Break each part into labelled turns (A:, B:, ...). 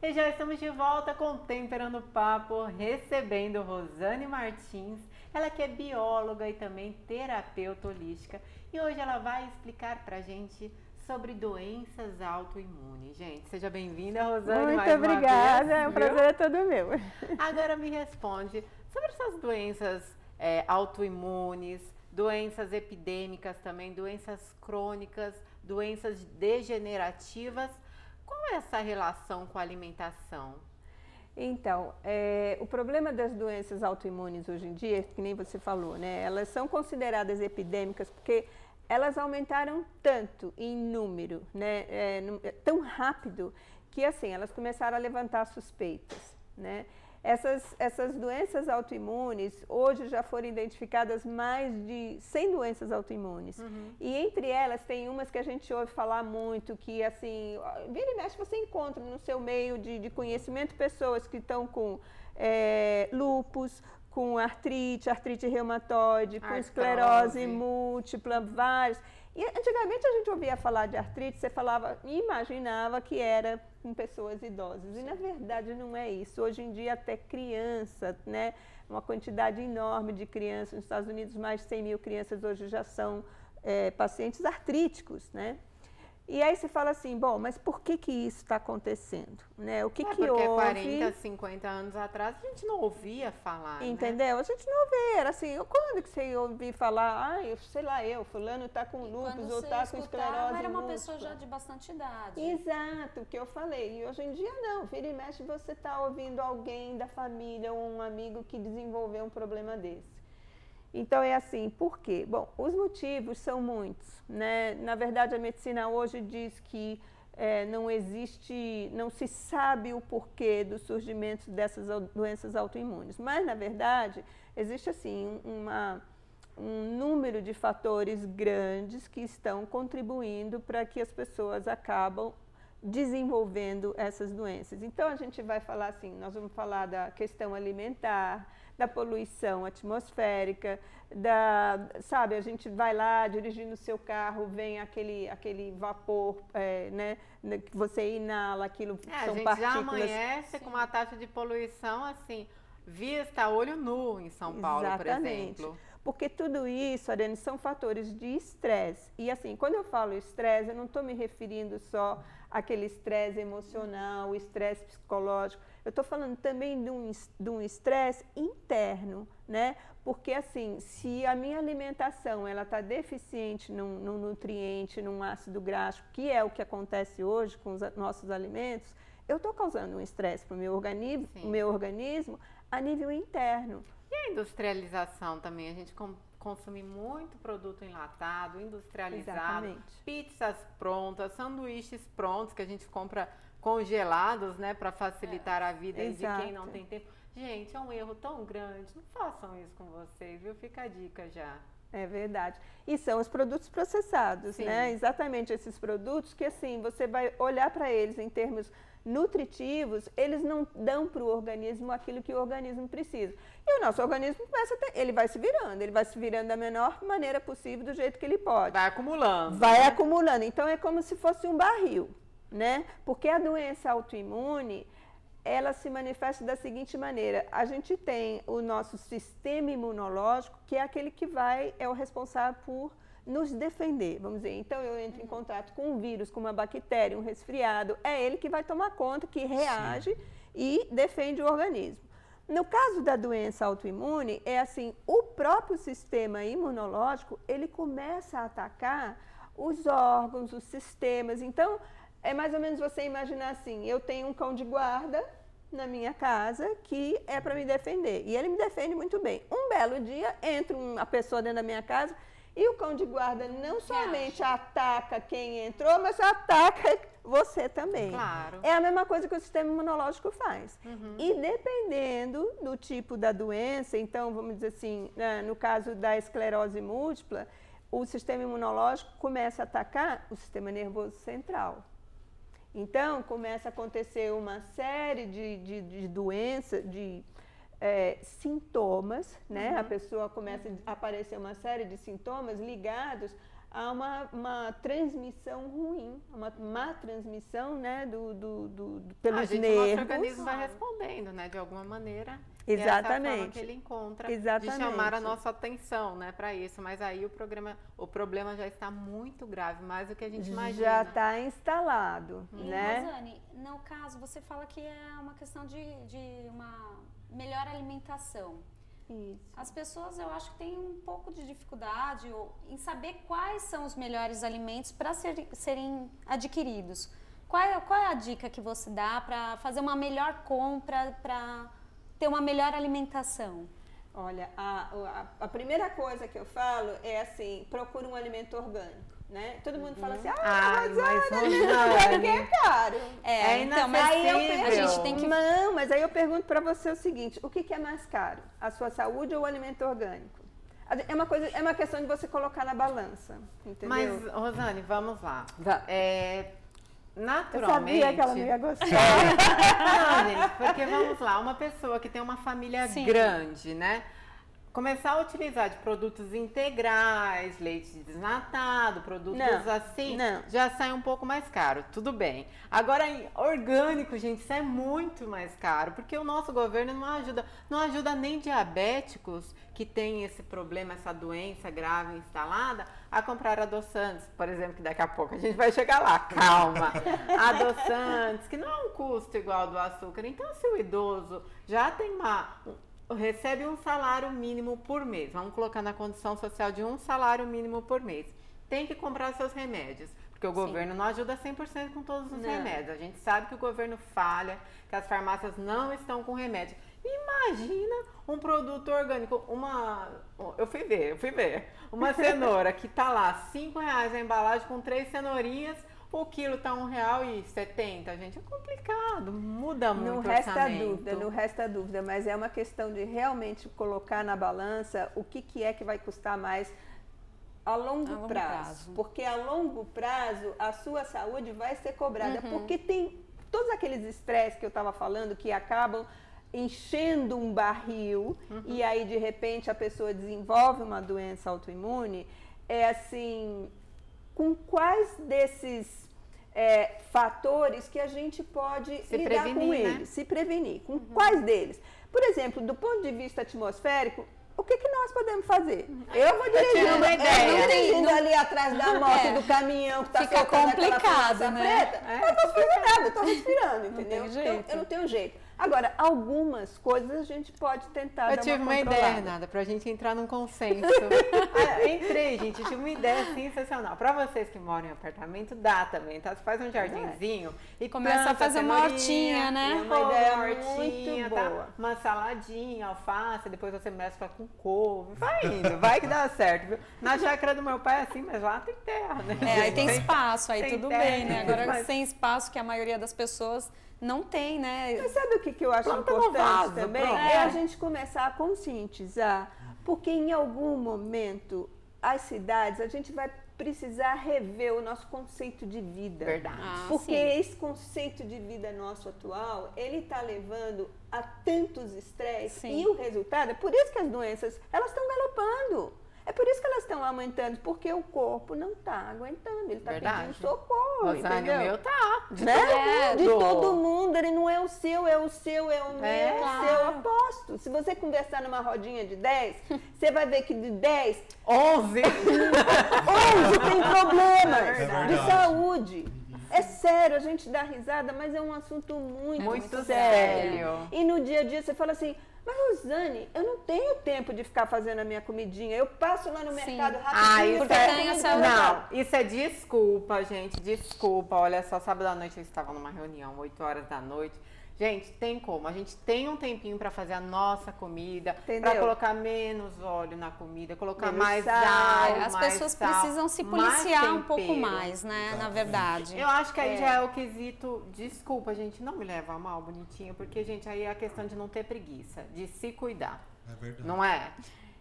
A: E já estamos de volta com o Temperando o Papo, recebendo Rosane Martins, ela que é bióloga e também terapeuta holística. E hoje ela vai explicar pra gente sobre doenças autoimunes. Gente, seja bem-vinda, Rosane,
B: Muito obrigada,
A: vez,
B: é um prazer é todo meu.
A: Agora me responde sobre essas doenças autoimunes, doenças epidêmicas também, doenças crônicas, doenças degenerativas. Qual é essa relação com a alimentação?
B: Então, o problema das doenças autoimunes hoje em dia, que nem você falou, né? Elas são consideradas epidêmicas porque elas aumentaram tanto em número, né? Tão rápido que assim elas começaram a levantar suspeitas, né? Essas doenças autoimunes, hoje já foram identificadas mais de 100 doenças autoimunes. E entre elas tem umas que a gente ouve falar muito, que assim, vira e mexe você encontra no seu meio de conhecimento pessoas que estão com lúpus, com artrite reumatoide, com esclerose múltipla, vários. E antigamente a gente ouvia falar de artrite, você falava e imaginava que era com pessoas idosas. E na verdade não é isso. Hoje em dia até criança, né? Uma quantidade enorme de crianças. Nos Estados Unidos mais de 100 mil crianças hoje já são pacientes artríticos, né? E aí você fala assim, bom, mas por que isso está acontecendo? Né? O que
A: porque
B: houve?
A: 40, 50 anos atrás a gente não ouvia falar,
B: entendeu?
A: Né?
B: A gente não vê, era assim, quando que você ouvia falar, sei lá fulano está com lúpus ou está com esclerose
C: era uma
B: múltipla.
C: pessoa já de bastante idade.
B: Exato, o que eu falei. E hoje em dia não, vira e mexe você está ouvindo alguém da família ou um amigo que desenvolveu um problema desse. Então é assim, por quê? Bom, os motivos são muitos, né? Na verdade a medicina hoje diz que não se sabe o porquê do surgimento dessas doenças autoimunes, mas na verdade existe assim um número de fatores grandes que estão contribuindo para que as pessoas acabam desenvolvendo essas doenças. Então a gente vai falar assim, nós vamos falar da questão alimentar, da poluição atmosférica, sabe, a gente vai lá dirigindo o seu carro, vem aquele vapor, né, que você inala, aquilo são
A: gente
B: partículas.
A: Já amanhece com uma taxa de poluição assim, vista a olho nu em São Paulo,
B: Exatamente.
A: por exemplo.
B: Porque tudo isso, Ariane, são fatores de estresse. E assim, quando eu falo estresse, eu não estou me referindo só àquele estresse emocional, o estresse psicológico. Eu estou falando também de um estresse interno, né? Porque assim, se a minha alimentação ela está deficiente num nutriente, num ácido graxo, que é o que acontece hoje com os nossos alimentos, eu estou causando um estresse para o meu organismo a nível interno.
A: E a industrialização também, a gente consome muito produto enlatado, industrializado,
B: Exatamente.
A: Pizzas prontas, sanduíches prontos que a gente compra congelados, né, para facilitar a vida de quem não tem tempo. Gente, é um erro tão grande, não façam isso com vocês, viu? Fica a dica já.
B: É verdade. E são os produtos processados,
A: Sim.
B: né? Exatamente esses produtos que, assim, você vai olhar para eles em termos nutritivos, eles não dão para o organismo aquilo que o organismo precisa. E o nosso organismo ele vai se virando da menor maneira possível, do jeito que ele pode.
A: Vai acumulando.
B: Vai acumulando. Então, é como se fosse um barril, né? Porque a doença autoimune, ela se manifesta da seguinte maneira: a gente tem o nosso sistema imunológico, que é aquele que é o responsável por nos defender, vamos dizer. Então eu entro em contato com um vírus, com uma bactéria, um resfriado, é ele que vai tomar conta, que reage e defende o organismo. No caso da doença autoimune, é assim, o próprio sistema imunológico, ele começa a atacar os órgãos, os sistemas. Então, é mais ou menos você imaginar assim, eu tenho um cão de guarda na minha casa que é para me defender. E ele me defende muito bem. Um belo dia, entra uma pessoa dentro da minha casa e o cão de guarda não somente ataca quem entrou, mas ataca você também.
A: Claro.
B: É a mesma coisa que o sistema imunológico faz. E dependendo do tipo da doença, então, vamos dizer assim, no caso da esclerose múltipla, o sistema imunológico começa a atacar o sistema nervoso central. Então, começa a acontecer uma série de doenças, de sintomas, né? A pessoa começa a aparecer uma série de sintomas ligados há uma transmissão ruim, uma má transmissão, né, pelos nervos.
A: Nosso organismo vai respondendo, né, de alguma maneira.
B: Exatamente.
A: Essa é a forma que ele encontra de chamar a nossa atenção, né, para isso. Mas aí o problema já está muito grave, mais do que a gente imagina.
B: Já está instalado, né?
C: Rosane, no caso, você fala que é uma questão de uma melhor alimentação.
B: Isso.
C: As pessoas, eu acho que têm um pouco de dificuldade em saber quais são os melhores alimentos para serem adquiridos. Qual é a dica que você dá para fazer uma melhor compra, para ter uma melhor alimentação?
B: Olha, a primeira coisa que eu falo é assim, procura um alimento orgânico, né? Todo mundo fala assim, mas alimento orgânico é caro.
A: Então, mas aí
C: a gente tem que...
B: Não, mas aí eu pergunto para você o seguinte, o que é mais caro? A sua saúde ou o alimento orgânico? É uma questão de você colocar na balança, entendeu?
A: Mas, Rosane, vamos lá. Naturalmente...
B: Eu sabia que ela não ia gostar.
A: Não, gente, porque vamos lá, uma pessoa que tem uma família grande, né? Começar a utilizar de produtos integrais, leite desnatado, produtos já sai um pouco mais caro, tudo bem. Agora, orgânico, gente, isso é muito mais caro, porque o nosso governo não ajuda nem diabéticos que têm esse problema, essa doença grave instalada, a comprar adoçantes, por exemplo, que daqui a pouco a gente vai chegar lá, calma. Adoçantes, que não é um custo igual ao do açúcar. Então, se o idoso já tem recebe um salário mínimo por mês, vamos colocar na condição social de um salário mínimo por mês, tem que comprar seus remédios, porque o governo não ajuda 100% com todos os remédios. A gente sabe que o governo falha, que as farmácias não estão com remédio. Imagina um produto orgânico, eu fui ver, uma cenoura que tá lá, R$5 a embalagem com 3 cenourinhas, o quilo tá R$1,70, gente, é complicado, muda muito o orçamento.
B: Não resta dúvida, mas é uma questão de realmente colocar na balança o que é que vai custar mais a longo prazo. Porque a longo prazo a sua saúde vai ser cobrada, porque tem todos aqueles estresses que eu estava falando que acabam enchendo um barril e aí de repente a pessoa desenvolve uma doença autoimune. É assim, com quais desses fatores que a gente pode lidar com eles, né? Se prevenir. Com quais deles? Por exemplo, do ponto de vista atmosférico, o que nós podemos fazer? Eu vou dirigindo ali atrás da moto do caminhão que está soltando aquela fumaça preta. Eu não estou fazendo nada, eu estou respirando, entendeu? Então, eu não tenho jeito. Agora, algumas coisas a gente pode tentar dar uma controlada.
A: Eu tive uma ideia, Nada, pra gente entrar num consenso. Gente, eu tive uma ideia sensacional. Pra vocês que moram em apartamento, dá também, tá? Você faz um jardinzinho e
C: começa a fazer uma hortinha, né?
B: Uma ideia muito boa.
A: Tá? Uma saladinha, alface, depois você mescla com couve. Vai indo, vai que dá certo, viu? Na chácara do meu pai é assim, mas lá tem terra, né?
C: Aí tem espaço, aí tudo bem, né? Agora sem espaço, que a maioria das pessoas não tem, né?
B: Mas sabe o que eu acho importante também? É a gente começar a conscientizar, porque em algum momento as cidades, a gente vai precisar rever o nosso conceito de vida.
A: Verdade.
B: Porque esse conceito de vida nosso atual, ele está levando a tantos estresses e o resultado, é por isso que as doenças, elas estão galopando. É por isso que elas estão aumentando, porque o corpo não está aguentando, ele está pedindo socorro,
A: Rosane,
B: entendeu?
A: O meu tá.
B: De todo mundo, ele não é o seu, é o seu, é o meu, é o seu, aposto. Se você conversar numa rodinha de 10, você vai ver que de 10,
A: 11
B: tem problemas de saúde. É sério, a gente dá risada, mas é um assunto muito sério. E no dia a dia você fala assim, mas Rosane, eu não tenho tempo de ficar fazendo a minha comidinha. Eu passo lá no mercado rapidinho.
C: Porque tem a saúde.
A: Não, isso é desculpa, gente. Desculpa. Olha só, sábado à noite eu estava numa reunião, 8 horas da noite. Gente, tem como. A gente tem um tempinho para fazer a nossa comida, para colocar menos óleo na comida, colocar mais sal.
C: As pessoas precisam se policiar um pouco mais, né? Na verdade.
A: Eu acho que aí já é o quesito. Desculpa, gente, não me leva a mal, bonitinho, porque, gente, aí é a questão de não ter preguiça, de se cuidar. É verdade. Não é?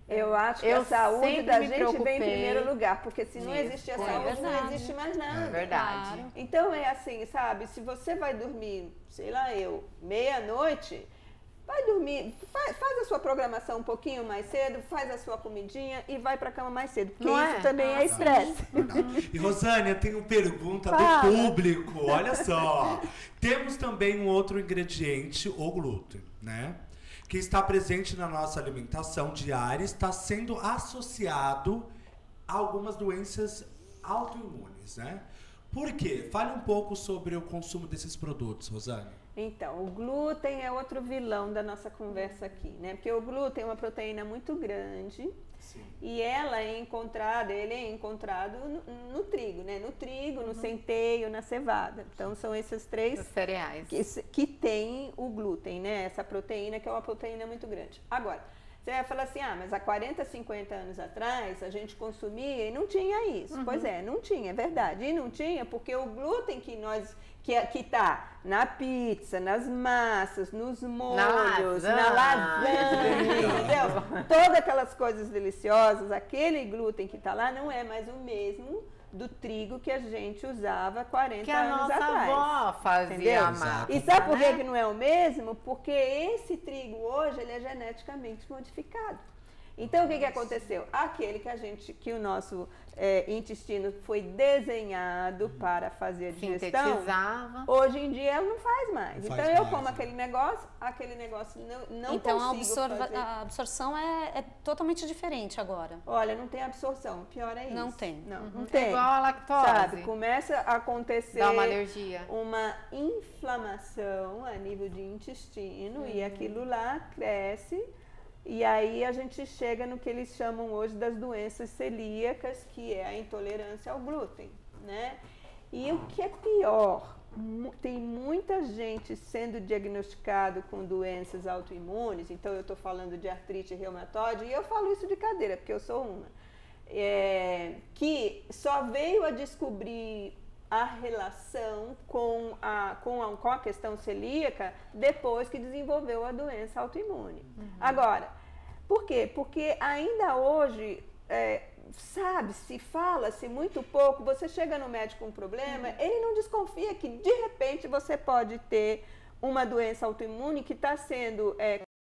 B: Eu acho que a saúde da gente vem em primeiro lugar, porque se não existe a saúde, não existe mais nada.
A: É verdade.
C: Claro.
B: Então é assim, sabe? Se você vai dormir, sei lá, meia-noite, vai dormir, faz a sua programação um pouquinho mais cedo, faz a sua comidinha e vai para a cama mais cedo, porque isso também é estresse.
D: E Rosânia, tenho pergunta do público, olha só. Temos também um outro ingrediente, o glúten, né? Que está presente na nossa alimentação diária, está sendo associado a algumas doenças autoimunes, né? Por quê? Fale um pouco sobre o consumo desses produtos, Rosânia.
B: Então, o glúten é outro vilão da nossa conversa aqui, né? Porque o glúten é uma proteína muito grande. Sim. E ele é encontrado no trigo, né? No trigo, no centeio, na cevada. Então, são esses três
A: cereais
B: que tem o glúten, né? Essa proteína que é uma proteína muito grande. Agora, você vai falar assim, mas há 40, 50 anos atrás a gente consumia e não tinha isso. Pois é, não tinha, é verdade. E não tinha porque o glúten que tá na pizza, nas massas, nos molhos, na lasanha, entendeu? Todas aquelas coisas deliciosas, aquele glúten que tá lá não é mais o mesmo do trigo que a gente usava 40 anos atrás.
A: Que a nossa avó fazia a massa.
B: E sabe por que não é o mesmo? Porque esse trigo hoje ele é geneticamente modificado. Então, o que aconteceu? Aquele que o nosso intestino foi desenhado para fazer a digestão, hoje em dia ela não faz mais. Então, eu como aquele negócio não
C: então,
B: consigo fazer.
C: A absorção é totalmente diferente agora.
B: Olha, não tem absorção, pior é isso.
C: Não tem.
B: Não tem.
A: É igual a lactose.
B: Sabe, começa a acontecer
A: dá uma alergia,
B: uma inflamação a nível de intestino e aquilo lá cresce. E aí a gente chega no que eles chamam hoje das doenças celíacas, que é a intolerância ao glúten, né? E o que é pior, tem muita gente sendo diagnosticado com doenças autoimunes, então eu estou falando de artrite reumatoide, e eu falo isso de cadeira, porque eu sou uma, que só veio a descobrir a relação com a questão celíaca depois que desenvolveu a doença autoimune. Agora, por quê? Porque ainda hoje, fala-se muito pouco, você chega no médico com um problema, ele não desconfia que de repente você pode ter uma doença autoimune que está sendo